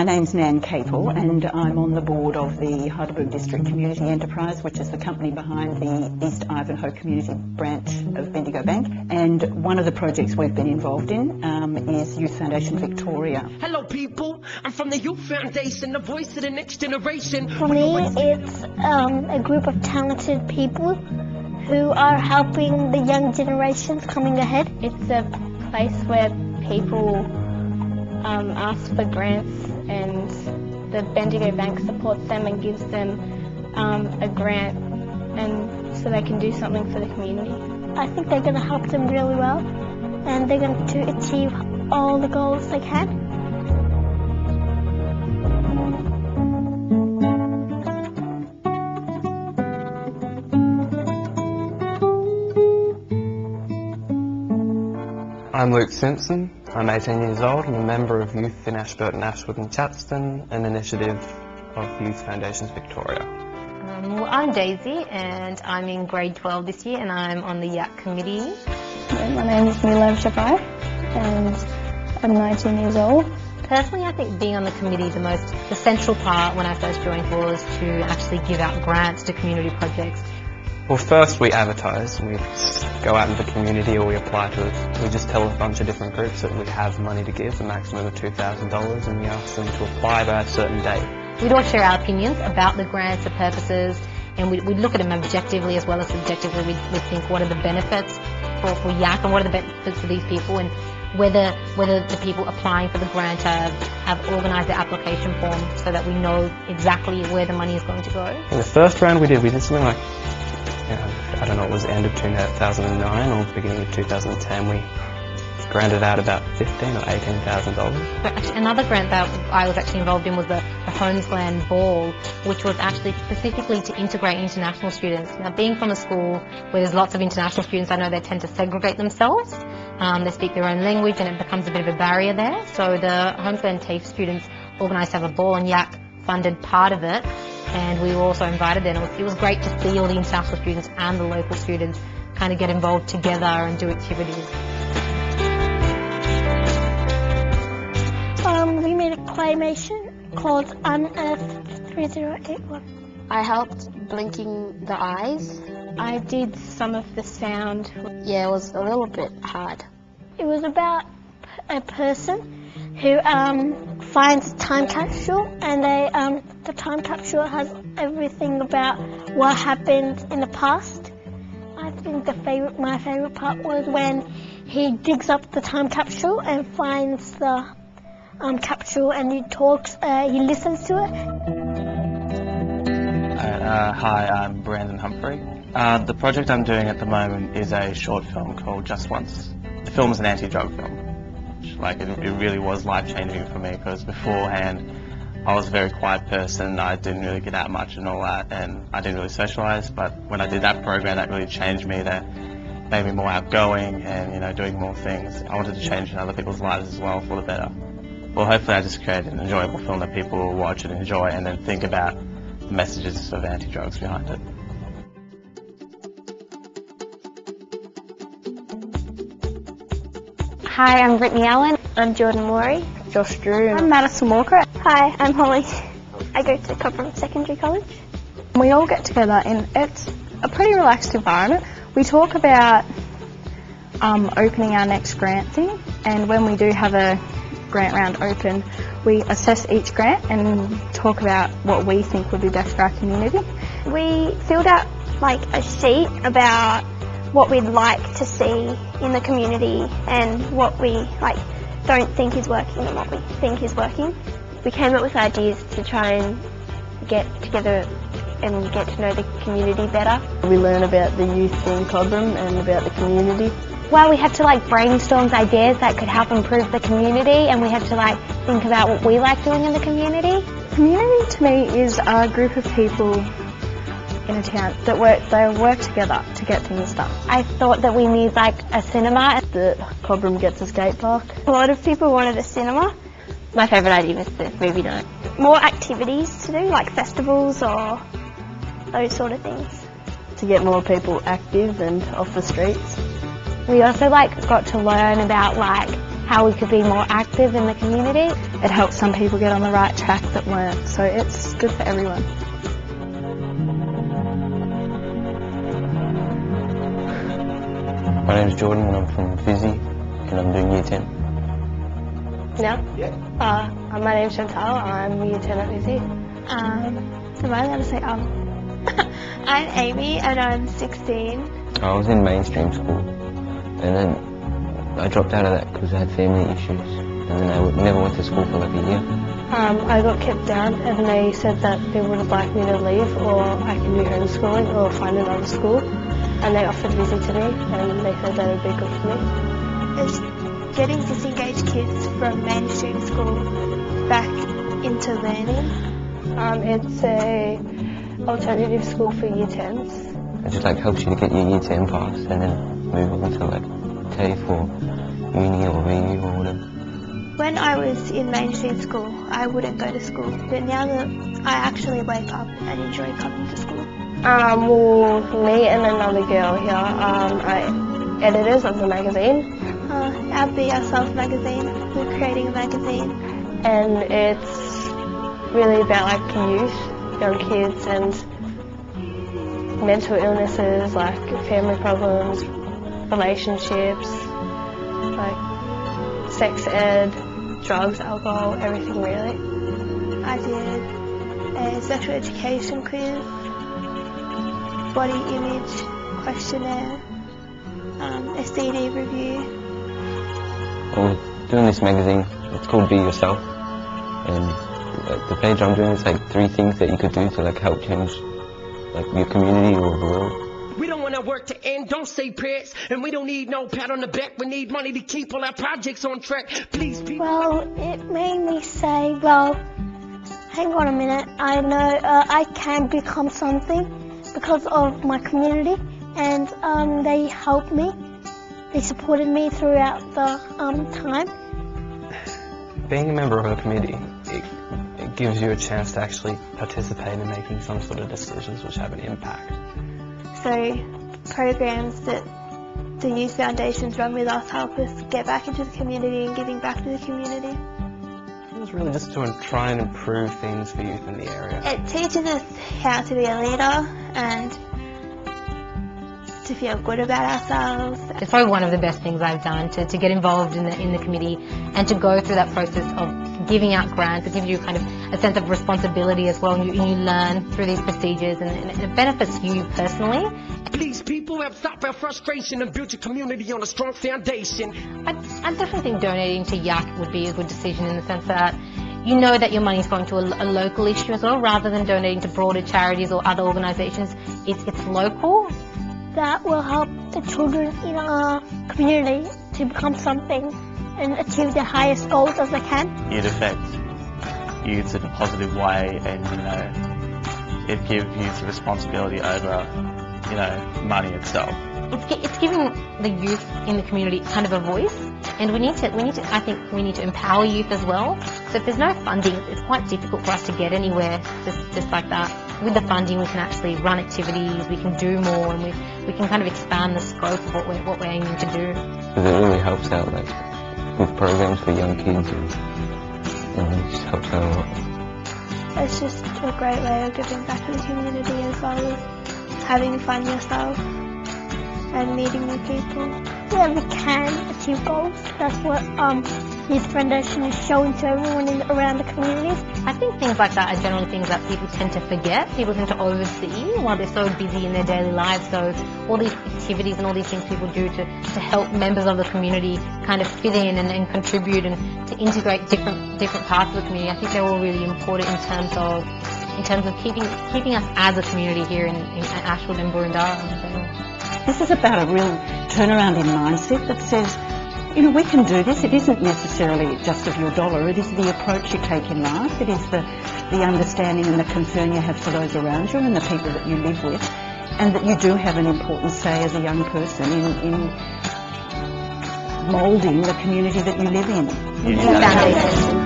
My name's Nan Capel and I'm on the board of the Heidelberg District Community Enterprise, which is the company behind the East Ivanhoe Community branch of Bendigo Bank. And one of the projects we've been involved in is Youth Foundation Victoria. Hello people, I'm from the Youth Foundation, the voice of the next generation. For me, it's a group of talented people who are helping the young generations coming ahead. It's a place where people ask for grants and the Bendigo Bank supports them and gives them a grant and so they can do something for the community. I think they're going to help them really well and they're going to achieve all the goals they can. I'm Luke Simpson. I'm 18 years old. I'm a member of Youth in Ashburton, Ashwood and Chatston, an initiative of Youth Foundations Victoria. Well, I'm Daisy and I'm in grade 12 this year and I'm on the YAC committee. My name is Milan Shabai and I'm 19 years old. Personally, I think being on the committee, the central part when I first joined was to actually give out grants to community projects. Well, first we advertise. We go out into the community or we apply to it. We just tell a bunch of different groups that we have money to give, a maximum of $2,000, and we ask them to apply by a certain date. We'd all share our opinions about the grants, the purposes, and we'd look at them objectively as well as subjectively. We'd think what are the benefits for YAC and what are the benefits for these people, and whether the people applying for the grant have organised their application form so that we know exactly where the money is going to go. In the first round we did something like, I don't know, it was the end of 2009 or beginning of 2010, we granted out about $15,000 or $18,000. But actually, another grant that I was actually involved in was the Homesland Ball, which was actually specifically to integrate international students. Now, being from a school where there's lots of international students, I know they tend to segregate themselves. They speak their own language and it becomes a bit of a barrier there. So the Homesland TAFE students organised to have a ball and YAC funded part of it. And we were also invited there. It was great to see all the international students and the local students kind of get involved together and do activities. We made a claymation called Unearth 3081. I helped blinking the eyes. I did some of the sound. Yeah, it was a little bit hard. It was about a person who finds a time capsule, and the time capsule has everything about what happened in the past. I think my favourite part was when he digs up the time capsule and finds the capsule and he talks, he listens to it. Hi, I'm Brandon Humphrey. The project I'm doing at the moment is a short film called Just Once. The film is an anti-drug film. It really was life-changing for me because beforehand I was a very quiet person. I didn't really get out much and all that, and I didn't really socialise. But when I did that program, that really changed me. That made me more outgoing and doing more things. I wanted to change other people's lives as well for the better. Well, hopefully I just created an enjoyable film that people will watch and enjoy, and then think about the messages of anti-drugs behind it. Hi, I'm Brittany Allen. I'm Jordan Morey. Josh Drew. I'm Madison Walker. Hi, I'm Holly. I go to Cobram Secondary College. We all get together and it's a pretty relaxed environment. We talk about opening our next grant thing, and when we do have a grant round open, we assess each grant and talk about what we think would be best for our community. We filled out a sheet about what we'd like to see in the community and what we don't think is working and what we think is working. We came up with ideas to try and get together and get to know the community better. We learn about the youth in Cobram and about the community. Well, we had to brainstorm ideas that could help improve the community, and we had to think about what we like doing in the community. Community to me is a group of people in a town that work together to get things done. I thought that we need a cinema. That Cobram gets a skate park. A lot of people wanted a cinema. My favourite idea was the movie night. More activities to do, like festivals or those sort of things. To get more people active and off the streets. We also got to learn about how we could be more active in the community. It helps some people get on the right track that weren't, so it's good for everyone. My name's Jordan and I'm from Fizzy and I'm doing Year 10. My name's Chantal, I'm Year 10 at Vizzy. Am I allowed to say I'm Amy and I'm 16. I was in mainstream school and then I dropped out of that because I had family issues and then I never went to school for like a year. I got kept down and they said that they would like me to leave or I can do homeschooling or find another school, and they offered Vizzy to me and they said that it would be good for me. It's getting disengaged kids from mainstream school back into learning. It's a alternative school for Year 10s. It just like helps you to get your Year 10 pass and then move on to like TAFE or uni or VU or whatever. When I was in mainstream school, I wouldn't go to school, but now that I actually wake up and enjoy coming to school. Well, me and another girl here are editors of the magazine. Our Be Ourselves magazine, we're creating a magazine. And it's really about like youth, young kids, and mental illnesses like family problems, relationships, like sex ed, drugs, alcohol, everything really. I did a sexual education quiz, body image questionnaire, a CD review. Well, we're doing this magazine, it's called Be Yourself, and the page I'm doing is like 3 things that you could do to like help change like your community or the world. We don't want our work to end, don't say prayers, and we don't need no pat on the back. We need money to keep all our projects on track. Please, people. Well, it made me say, well, hang on a minute, I know I can become something because of my community, and they helped me. They supported me throughout the time. Being a member of a committee, it gives you a chance to actually participate in making some sort of decisions which have an impact. So programs that the youth foundations run with us help us get back into the community and giving back to the community. It was really just to try and improve things for youth in the area. It teaches us how to be a leader and to feel good about ourselves. It's probably one of the best things I've done to get involved in the committee and to go through that process of giving out grants. It gives you kind of a sense of responsibility as well, and you learn through these procedures, and it benefits you personally. Please, people, have stopped our frustration and built your community on a strong foundation. I definitely think donating to YAC would be a good decision in the sense that you know that your money is going to a local issue as well, rather than donating to broader charities or other organisations. It's local. That will help the children in our community to become something and achieve their highest goals as they can. It affects youths in a positive way, and it gives youth responsibility over money itself. It's giving the youth in the community kind of a voice, and I think we need to empower youth as well. So if there's no funding, it's quite difficult for us to get anywhere just like that. With the funding, we can actually run activities, we can do more, and we can kind of expand the scope of what we're aiming to do. Because it really helps out like with programs for young kids, and it just helps out a lot. It's just a great way of giving back to the community as well as having fun yourself and meeting new people. Yeah, we can achieve goals. That's what Youth Foundation is showing to everyone around the communities. I think things like that are generally things that people tend to forget. People tend to oversee while they're so busy in their daily lives. So all these activities and all these things people do to help members of the community kind of fit in and contribute and to integrate different parts of the community, I think they're all really important in terms of keeping us as a community here in Ashwood and Boroondara in general. This is about a real turnaround in mindset that says, we can do this. It isn't necessarily just of your dollar. It is the approach you take in life. It is the understanding and the concern you have for those around you and the people that you live with, and that you do have an important say as a young person in moulding the community that you live in. Foundation.